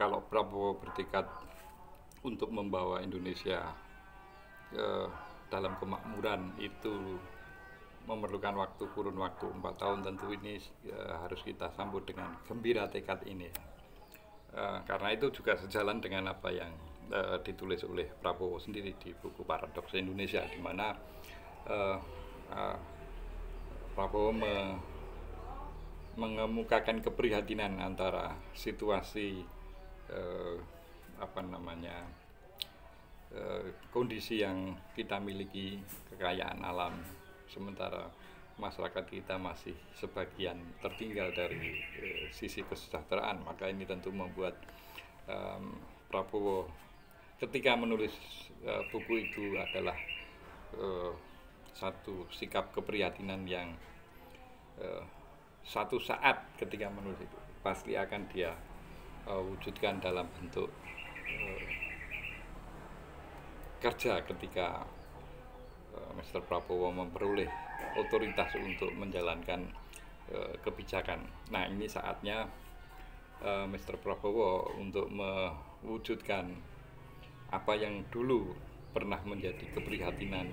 kalau Prabowo bertekad untuk membawa Indonesia dalam kemakmuran itu memerlukan kurun waktu 4 tahun, tentu ini harus kita sambut dengan gembira tekad ini. Karena itu juga sejalan dengan apa yang ditulis oleh Prabowo sendiri di buku Paradoks Indonesia, di mana Prabowo mengemukakan keprihatinan antara situasi kondisi yang kita miliki, kekayaan alam, sementara masyarakat kita masih sebagian tertinggal dari sisi kesejahteraan. Maka ini tentu membuat Prabowo ketika menulis buku itu adalah satu sikap keprihatinan yang satu saat ketika menulis itu pasti akan dia wujudkan dalam bentuk kerja ketika Mr. Prabowo memperoleh otoritas untuk menjalankan kebijakan. Nah, ini saatnya Mr. Prabowo untuk mewujudkan apa yang dulu pernah menjadi keprihatinan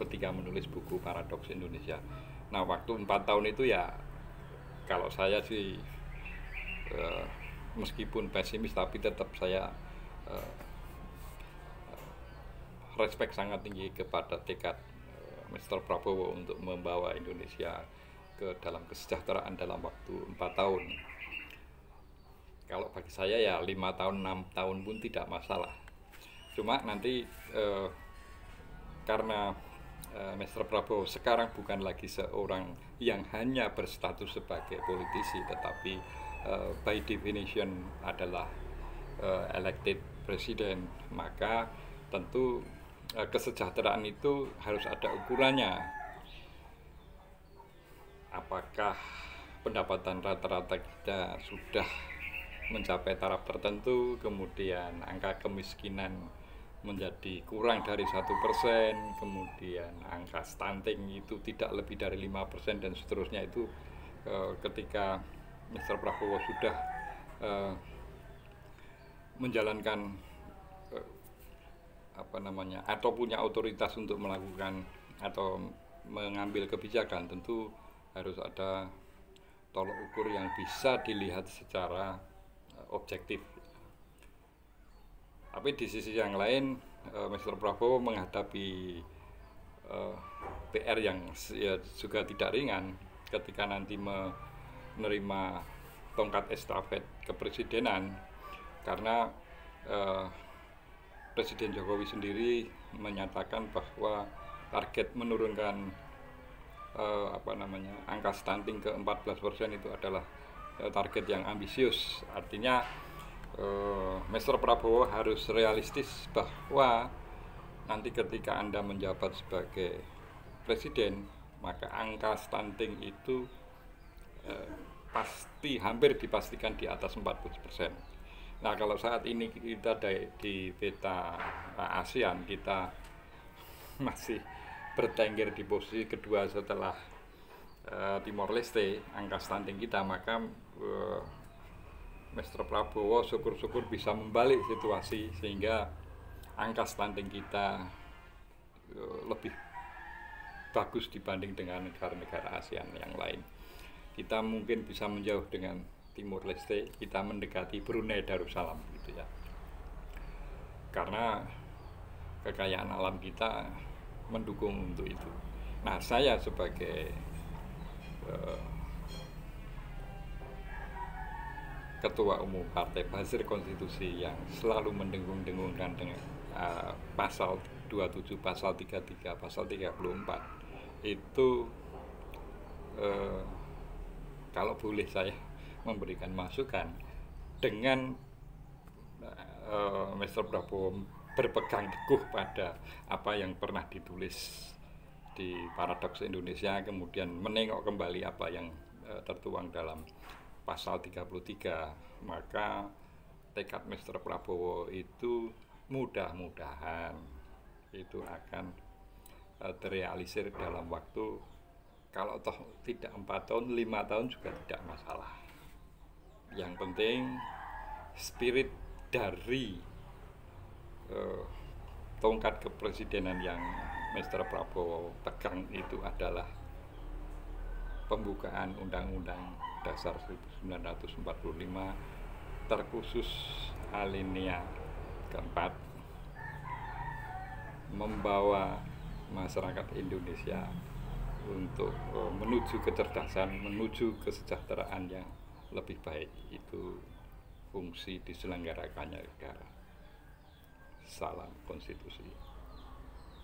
ketika menulis buku Paradoks Indonesia. Nah, waktu 4 tahun itu ya, kalau saya sih meskipun pesimis tapi tetap saya respect sangat tinggi kepada tekad Mr. Prabowo untuk membawa Indonesia ke dalam kesejahteraan dalam waktu 4 tahun. Kalau bagi saya ya 5 tahun, 6 tahun pun tidak masalah. Cuma nanti karena Mr. Prabowo sekarang bukan lagi seorang yang hanya berstatus sebagai politisi, tetapi by definition adalah elected president, maka tentu kesejahteraan itu harus ada ukurannya. Apakah pendapatan rata-rata kita sudah mencapai taraf tertentu, kemudian angka kemiskinan menjadi kurang dari 1%, kemudian angka stunting itu tidak lebih dari 5% dan seterusnya. Itu ketika Mr. Prabowo sudah menjalankan atau punya otoritas untuk melakukan atau mengambil kebijakan, tentu harus ada tolok ukur yang bisa dilihat secara objektif. Tapi di sisi yang lain, Mr. Prabowo menghadapi PR yang juga tidak ringan ketika nanti menerima tongkat estafet kepresidenan, karena Presiden Jokowi sendiri menyatakan bahwa target menurunkan angka stunting ke 14% itu adalah target yang ambisius. Artinya Mr. Prabowo harus realistis bahwa nanti ketika Anda menjabat sebagai presiden, maka angka stunting itu pasti hampir dipastikan di atas 40%. Nah, kalau saat ini kita di peta ASEAN, kita masih bertengger di posisi kedua setelah Timor Leste, angka stunting kita, maka Mr. Prabowo syukur-syukur bisa membalik situasi sehingga angka stunting kita lebih bagus dibanding dengan negara-negara ASEAN yang lain. Kita mungkin bisa menjauh dengan Timor Leste, kita mendekati Brunei Darussalam gitu ya. Karena kekayaan alam kita mendukung untuk itu. Nah, saya sebagai Ketua Umum Partai Bazir Konstitusi yang selalu mendengung-dengungkan dengan pasal 27, pasal 33, pasal 34 itu, kalau boleh saya memberikan masukan, dengan Mr. Prabowo berpegang teguh pada apa yang pernah ditulis di Paradoks Indonesia, kemudian menengok kembali apa yang tertuang dalam pasal 33, maka tekad Mr. Prabowo itu mudah-mudahan itu akan terrealisir dalam waktu, kalau toh tidak 4 tahun, 5 tahun juga tidak masalah. Yang penting spirit dari eh, tongkat kepresidenan yang Mr. Prabowo pegang itu adalah pembukaan Undang-Undang Dasar 1945 terkhusus alinea keempat, membawa masyarakat Indonesia untuk menuju kecerdasan, menuju kesejahteraan yang lebih baik. Itu fungsi diselenggarakannya negara. Salam konstitusi.